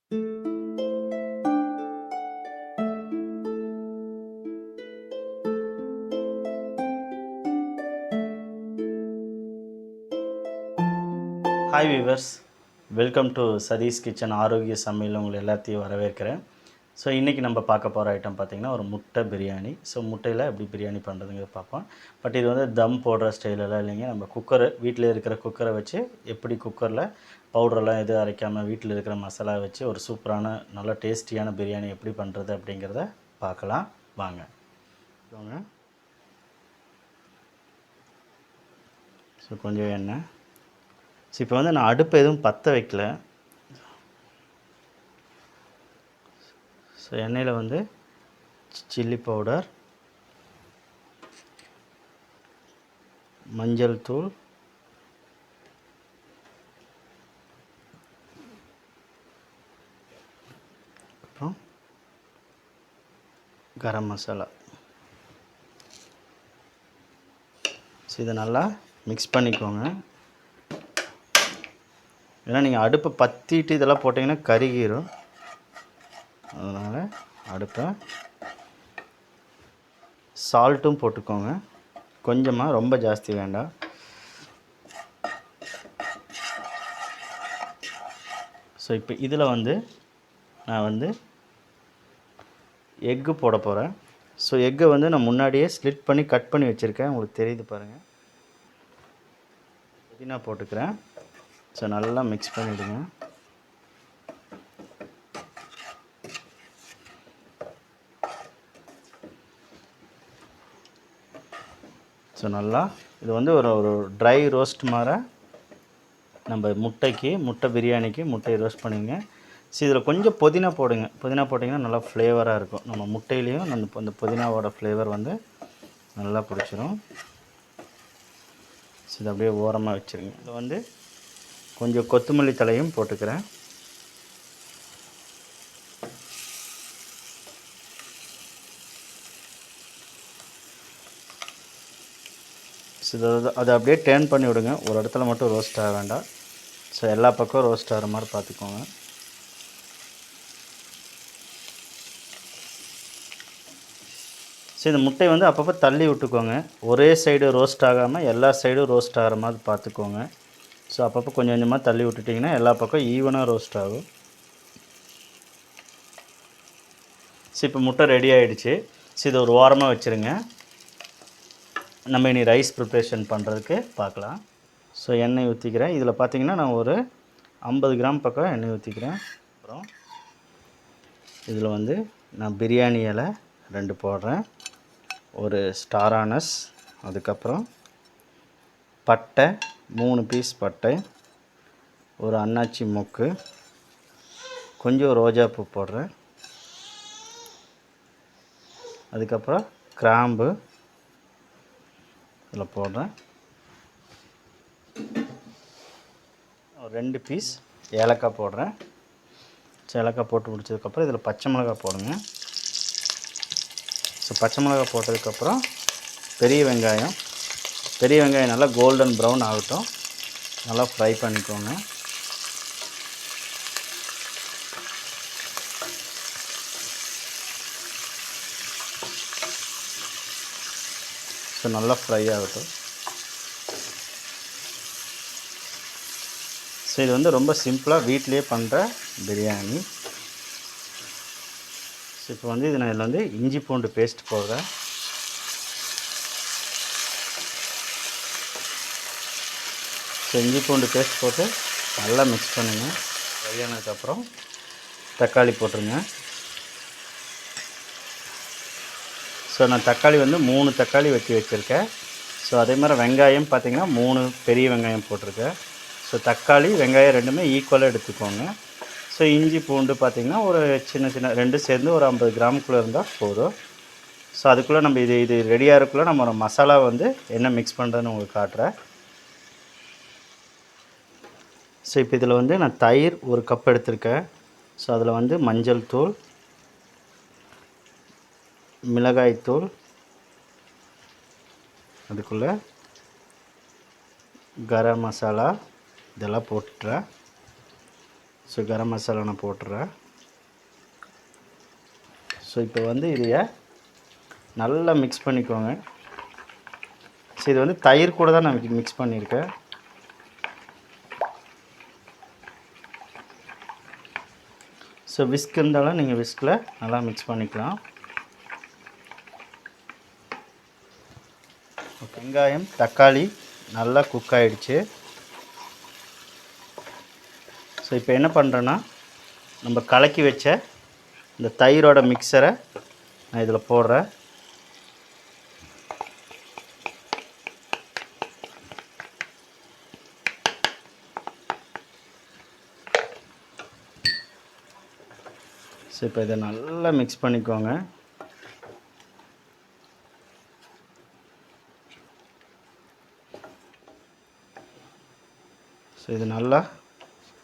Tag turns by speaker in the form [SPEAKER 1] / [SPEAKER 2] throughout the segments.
[SPEAKER 1] Hi viewers, welcome to Sathish kitchen ஆரோக்கிய சமையல். உங்களை எல்லாத்தையும் வரவேற்கிறேன். ஸோ இன்றைக்கி நம்ம பார்க்க போகிற ஐட்டம் பார்த்திங்கன்னா ஒரு முட்டை பிரியாணி. ஸோ முட்டையில் எப்படி பிரியாணி பண்ணுறதுங்கிறத பார்ப்போம். பட் இது வந்து தம் போடுற ஸ்டைலெல்லாம் இல்லைங்க. நம்ம குக்கரு, வீட்டில் இருக்கிற குக்கரை வச்சு எப்படி குக்கரில் பவுடரெல்லாம் எதுவும் அரைக்காமல் வீட்டில் இருக்கிற மசாலா வச்சு ஒரு சூப்பரான நல்ல டேஸ்டியான பிரியாணி எப்படி பண்ணுறது அப்படிங்கிறத பார்க்கலாம் வாங்க. ஸோ கொஞ்சம் எண்ணெய். ஸோ இப்போ வந்து நான் அடுப்பு எதுவும் பற்ற வைக்கல. ஸோ எண்ணெயில் வந்து சில்லி பவுடர், மஞ்சள் தூள், அப்புறம் கரம் மசாலா. ஸோ இதை நல்லா மிக்ஸ் பண்ணிக்கோங்க. ஏன்னா நீங்கள் அடுப்பை பற்றிட்டு இதெல்லாம் போட்டிங்கன்னா கருகிரும். அதனால் அடுப்பை சால்ட்டும் போட்டுக்கோங்க கொஞ்சமாக, ரொம்ப ஜாஸ்தி வேண்டாம். ஸோ இப்போ இதில் வந்து நான் வந்து எக்கு போட போகிறேன். ஸோ எக்கை வந்து நான் முன்னாடியே ஸ்லிட் பண்ணி கட் பண்ணி வச்சுருக்கேன், உங்களுக்கு தெரியுது பாருங்கள். புதினா போட்டுக்கிறேன். ஸோ நல்லா மிக்ஸ் பண்ணிவிடுங்க. ஸோ நல்லா இது வந்து ஒரு ஒரு ட்ரை ரோஸ்ட் மாதிரி நம்ம முட்டை பிரியாணிக்கு முட்டையை ரோஸ்ட் பண்ணிங்க. ஸோ இதில் கொஞ்சம் புதினா போடுங்க. புதினா போட்டிங்கன்னா நல்லா ஃப்ளேவராக இருக்கும். நம்ம முட்டையிலையும் அந்த புதினாவோட ஃப்ளேவர் வந்து நல்லா பிடிச்சிரும். ஸோ இதை அப்படியே ஓரமாக வச்சுருங்க. இதில் வந்து கொஞ்சம் கொத்தமல்லி தலையும் போட்டுக்கிறேன். ஸோ அதை அப்படியே டேர்ன் பண்ணி விடுங்க. ஒரு இடத்துல மட்டும் ரோஸ்ட் ஆக வேண்டாம். ஸோ எல்லா பக்கம் ரோஸ்ட் ஆகிற மாதிரி பார்த்துக்கோங்க. ஸோ இந்த முட்டையை வந்து அப்பப்போ தள்ளி விட்டுக்கோங்க. ஒரே சைடு ரோஸ்ட் ஆகாமல் எல்லா சைடும் ரோஸ்ட் ஆகிற மாதிரி பார்த்துக்கோங்க. ஸோ அப்பப்போ கொஞ்சம் கொஞ்சமாக தள்ளி விட்டுட்டிங்கன்னா எல்லா பக்கம் ஈவனாக ரோஸ்ட் ஆகும். ஸோ இப்போ முட்டை ரெடி ஆகிடுச்சு. ஸோ இதை ஒரு ஓரமாக வச்சுருங்க. நம்ம இனி ரைஸ் ப்ரிப்ரேஷன் பண்ணுறதுக்கு பார்க்கலாம். ஸோ எண்ணெய் ஊற்றிக்கிறேன். இதில் பார்த்திங்கன்னா நான் ஒரு 50 கிராம் பக்கம் எண்ணெய் ஊற்றிக்கிறேன். அப்புறம் இதில் வந்து நான் பிரியாணி இலை 2 போடுறேன், ஒரு ஸ்டார் ஆனஸ், அதுக்கப்புறம் பட்டை 3 பீஸ் பட்டை, ஒரு அன்னாச்சி மொக்கு, கொஞ்சம் ரோஜாப்பூ போடுறேன், அதுக்கப்புறம் கிராம்பு இதில் போடுறேன், 2 பீஸ் ஏலக்காய் போடுறேன். ஏலக்காய் போட்டு முடிச்சதுக்கப்புறம் இதில் பச்சை மிளகாய் போடுங்க. ஸோ பச்சை மிளகாய் போட்டதுக்கப்புறம் பெரிய வெங்காயம் நல்லா கோல்டன் ப்ரௌன் ஆகட்டும், நல்லா ஃப்ரை பண்ணிக்கோங்க. ஸோ நல்லா ஃப்ரை ஆகட்டும். ஸோ இது வந்து ரொம்ப சிம்பிளாக வீட்டிலே பண்ணுற பிரியாணி. ஸோ இப்போ வந்து இதில் வந்து இஞ்சி பூண்டு பேஸ்ட் போடுறேன். ஸோ இஞ்சி பூண்டு பேஸ்ட் போட்டு நல்லா மிக்ஸ் பண்ணுங்கள். ஃப்ரை ஆனதுக்கப்புறம் தக்காளி போட்டுருங்க. ஸோ நான் தக்காளி வந்து 3 தக்காளி வச்சுருக்கேன். ஸோ அதே மாதிரி வெங்காயம் பார்த்திங்கன்னா 3 பெரிய வெங்காயம் போட்டிருக்கேன். ஸோ தக்காளி வெங்காயம் ரெண்டுமே ஈக்குவலாக எடுத்துக்கோங்க. ஸோ இஞ்சி பூண்டு பார்த்திங்கன்னா ஒரு சின்ன 2 சேர்ந்து ஒரு 50 கிராமுக்குள்ளே இருந்தால் போதும். ஸோ அதுக்குள்ளே நம்ம இது ரெடியாக இருக்குள்ளே நம்ம ஒரு மசாலா வந்து என்ன மிக்ஸ் பண்ணுறதுன்னு உங்களுக்கு காட்டுறேன். ஸோ இப்போ இதில் வந்து நான் தயிர் 1 கப் எடுத்திருக்கேன். ஸோ அதில் வந்து மஞ்சள் தூள், மிளகாய்த்தூள், அதுக்குள்ளே கரம் மசாலா இதெல்லாம் போட்டுறேன். ஸோ கரம் மசாலா நான் போட்டுறேன். ஸோ இப்போ வந்து இதையை நல்லா மிக்ஸ் பண்ணிக்கோங்க. ஸோ இது வந்து தயிர் கூட தான் நான் மிக்ஸ் பண்ணியிருக்கேன். ஸோ விஸ்க் இருந்தாலும் நீங்கள் விஸ்கில் நல்லா மிக்ஸ் பண்ணிக்கலாம். வெங்காயம் தக்காளி நல்லா குக் ஆகிடுச்சு. ஸோ இப்போ என்ன பண்ணுறேன்னா, நம்ம கலக்கி வச்ச இந்த தயிரோட மிக்சரை நான் இதில் போடுறேன். ஸோ இப்போ இதை நல்லா மிக்ஸ் பண்ணிக்கோங்க. ஸோ இது நல்லா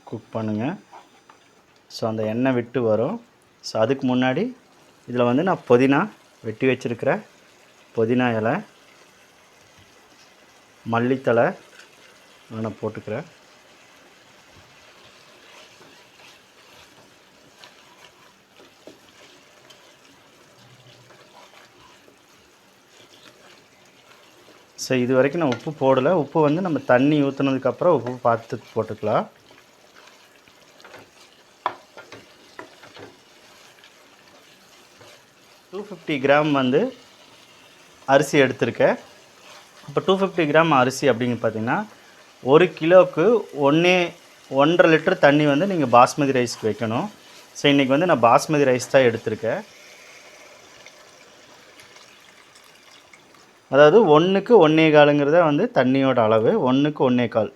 [SPEAKER 1] குக் பண்ணுங்கள். ஸோ அந்த எண்ணெய் விட்டு வரும். ஸோ அதுக்கு முன்னாடி இதில் வந்து நான் புதினா வெட்டி வச்சுருக்கிற புதினா இலை, மல்லித்தலை நான் போட்டுக்கிறேன். ஸோ இது வரைக்கும் நான் உப்பு போடலை. உப்பு வந்து நம்ம தண்ணி ஊற்றுனதுக்கப்புறம் உப்பு பார்த்து போட்டுக்கலாம். டூ 250 கிராம் வந்து அரிசி எடுத்திருக்கேன். இப்போ 250 கிராம் அரிசி அப்படிங்க பார்த்தீங்கன்னா 1 கிலோவுக்கு 1.5 லிட்டர் தண்ணி வந்து நீங்கள் பாஸ்மதி ரைஸ்க்கு வைக்கணும். ஸோ இன்றைக்கி வந்து நான் பாஸ்மதி ரைஸ் தான் எடுத்திருக்கேன். அதாவது 1க்கு 1.25ங்கிறத வந்து தண்ணியோட அளவு. 1க்கு 1.25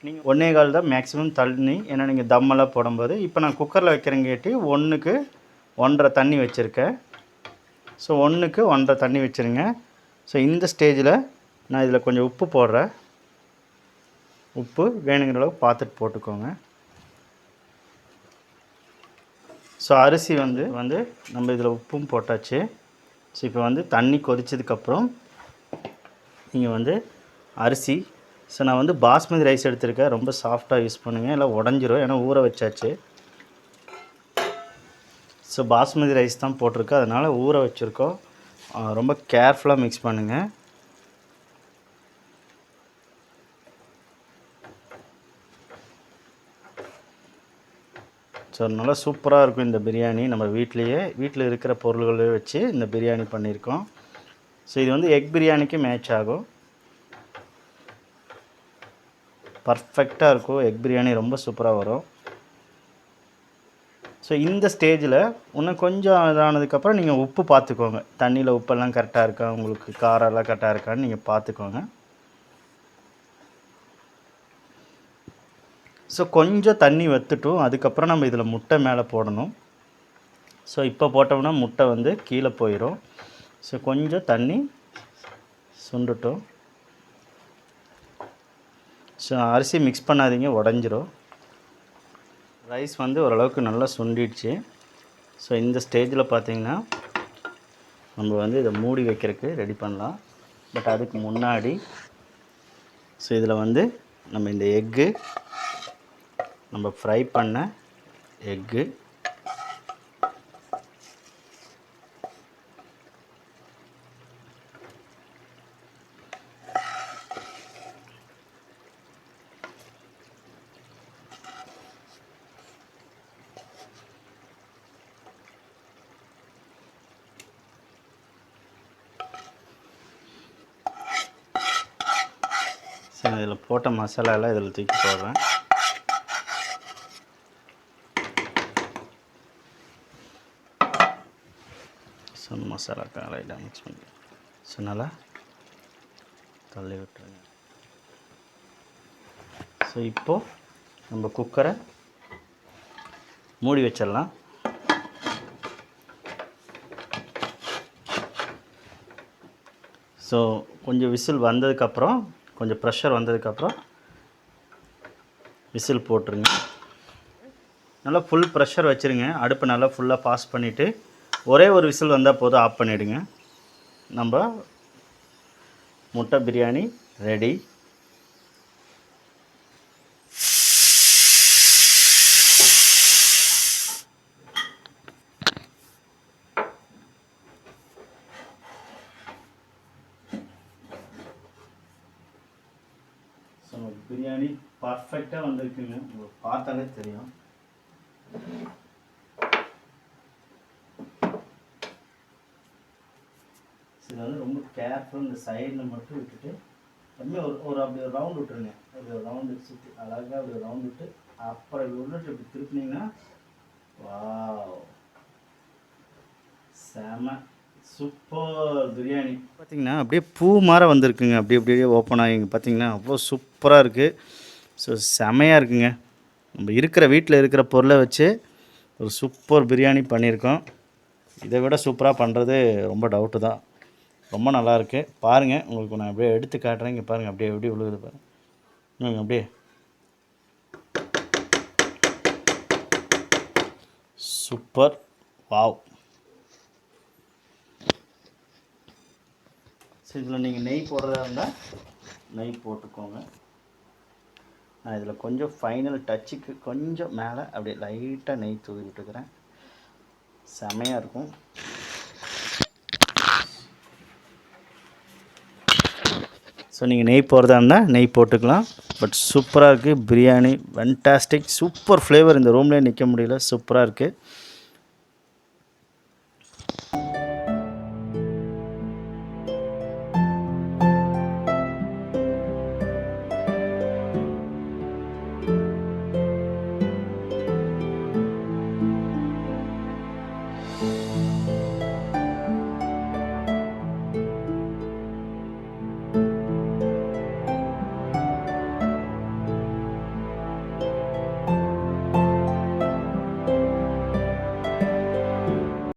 [SPEAKER 1] நீங்கள் 1.25 தான் மேக்ஸிமம் தண்ணி. ஏன்னா நீங்கள் தம்மெல்லாம் போடும்போது. இப்போ நான் குக்கரில் வைக்கிறேங்கேட்டி 1க்கு 1.5 தண்ணி வச்சுருக்கேன். ஸோ 1க்கு 1.5 தண்ணி வச்சுருங்க. ஸோ இந்த ஸ்டேஜில் நான் இதில் கொஞ்சம் உப்பு போடுறேன். உப்பு வேணுங்கிற அளவுக்கு பார்த்துட்டு போட்டுக்கோங்க. ஸோ அரிசி வந்து நம்ம இதில் உப்பும் போட்டாச்சு. ஸோ இப்போ வந்து தண்ணி கொதிச்சதுக்கப்புறம் நீங்கள் வந்து அரிசி, ஸோ நான் வந்து பாஸ்மதி ரைஸ் எடுத்திருக்கேன். ரொம்ப சாஃப்டாக யூஸ் பண்ணுங்கள், இல்லை உடஞ்சிரும். ஏன்னா ஊற வச்சாச்சு. ஸோ பாஸ்மதி ரைஸ் தான் போட்டிருக்கு, அதனால் ஊற வச்சுருக்கோம். ரொம்ப கேர்ஃபுல்லாக மிக்ஸ் பண்ணுங்கள். ஸோ நல்லா சூப்பராக இருக்கும் இந்த பிரியாணி. நம்ம வீட்டில் இருக்கிற பொருள்களை வச்சு இந்த பிரியாணி பண்ணியிருக்கோம். ஸோ இது வந்து எக் பிரியாணிக்கு மேட்ச் ஆகும். பர்ஃபெக்டாக இருக்கும். எக் பிரியாணி ரொம்ப சூப்பராக வரும். ஸோ இந்த ஸ்டேஜில் இன்னும் கொஞ்சம் இதானதுக்கப்புறம் நீங்கள் உப்பு பார்த்துக்கோங்க. தண்ணியில் உப்பெல்லாம் கரெக்டாக இருக்கா, உங்களுக்கு காரெல்லாம் கரெக்டாக இருக்கான்னு நீங்கள் பார்த்துக்கோங்க. ஸோ கொஞ்சம் தண்ணி வற்றுட்டும். அதுக்கப்புறம் நம்ம இதில் முட்டை மேலே போடணும். ஸோ இப்போ போட்டோம்னா முட்டை வந்து கீழே போயிடும். ஸோ கொஞ்சம் தண்ணி சுண்டுட்டும். ஸோ அரிசி மிக்ஸ் பண்ணாதீங்க, உடஞ்சிரும். ரைஸ் வந்து ஓரளவுக்கு நல்லா சுண்டிடுச்சு. ஸோ இந்த ஸ்டேஜில் பார்த்திங்கன்னா நம்ம வந்து இதை மூடி வைக்கிறதுக்கு ரெடி பண்ணலாம். பட் அதுக்கு முன்னாடி ஸோ இதில் வந்து நம்ம இந்த எக்கு, நம்ம ஃப்ரை பண்ண எக்கு, சரி இதில் போட்ட மசாலாலாம் இதில் தூக்கி போடுறேன். ஸோ மசாலா லைட்டாக மிக்ஸ் பண்ணி ஸோ நல்லா தள்ளி விட்டுருங்க. ஸோ இப்போது நம்ம குக்கரை மூடி வச்சிடலாம். ஸோ கொஞ்சம் விசில் வந்ததுக்கப்புறம், கொஞ்சம் ப்ரெஷர் வந்ததுக்கப்புறம் விசில் போட்டுருங்க. நல்லா ஃபுல் ப்ரெஷர் வச்சுருங்க. அடுப்பை நல்லா ஃபுல்லாக பாஸ் பண்ணிவிட்டு ஒரே ஒரு விசில் வந்தால் போதும், ஆஃப் பண்ணிவிடுங்க. நம்ம முட்டை பிரியாணி ரெடி. பிரியாணி பர்ஃபெக்டாக வந்திருக்குங்க, உங்களுக்கு பார்த்தாலே தெரியும். இதில் வந்து ரொம்ப கேர்ஃபுல், இந்த சைடில் மட்டும் விட்டுட்டு அப்படியே ஒரு அப்படி ஒரு ரவுண்ட் விட்டுருங்க. அப்படி ஒரு ரவுண்டு சுற்றி அழகாக அப்படி ஒரு ரவுண்ட் விட்டு அப்புறம் இப்படி உள்ளிட்டு இப்படி திருப்பினீங்கன்னா வாவ், செம சூப்பர் பிரியாணி. பார்த்திங்கன்னா அப்படியே பூ மாற வந்திருக்குங்க, அப்படி அப்படியே ஓப்பன் ஆகிங்க. பார்த்திங்கன்னா அவ்வளோ சூப்பராக இருக்குது. ஸோ செமையாக இருக்குங்க. நம்ம இருக்கிற வீட்டில் இருக்கிற பொருளை வச்சு ஒரு சூப்பர் பிரியாணி பண்ணியிருக்கோம். இதை விட சூப்பராக பண்ணுறது ரொம்ப டவுட்டு தான். ரொம்ப நல்லாயிருக்கு. பாருங்கள், உங்களுக்கு நான் அப்படியே எடுத்து காட்டுறேன். இங்கே பாருங்கள், அப்படியே எப்படி விழுகுது பாருங்கள். அப்படியே சூப்பர், வாவ். ஸோ இதில் நீங்கள் நெய் போடுறதா இருந்தால் நெய் போட்டுக்கோங்க. நான் இதில் கொஞ்சம் ஃபைனல் டச்சுக்கு கொஞ்சம் மேலே அப்படியே லைட்டாக நெய் தூவி விட்டுக்கிறேன். செமையாக இருக்கும். ஸோ நீங்கள் நெய் போடுறதா இருந்தால் நெய் போட்டுக்கலாம். பட் சூப்பராக இருக்குது பிரியாணி, ஃபேன்டாஸ்டிக், சூப்பர் ஃப்ளேவர். இந்த ரூம்லேயே நிற்க முடியல, சூப்பராக இருக்குது.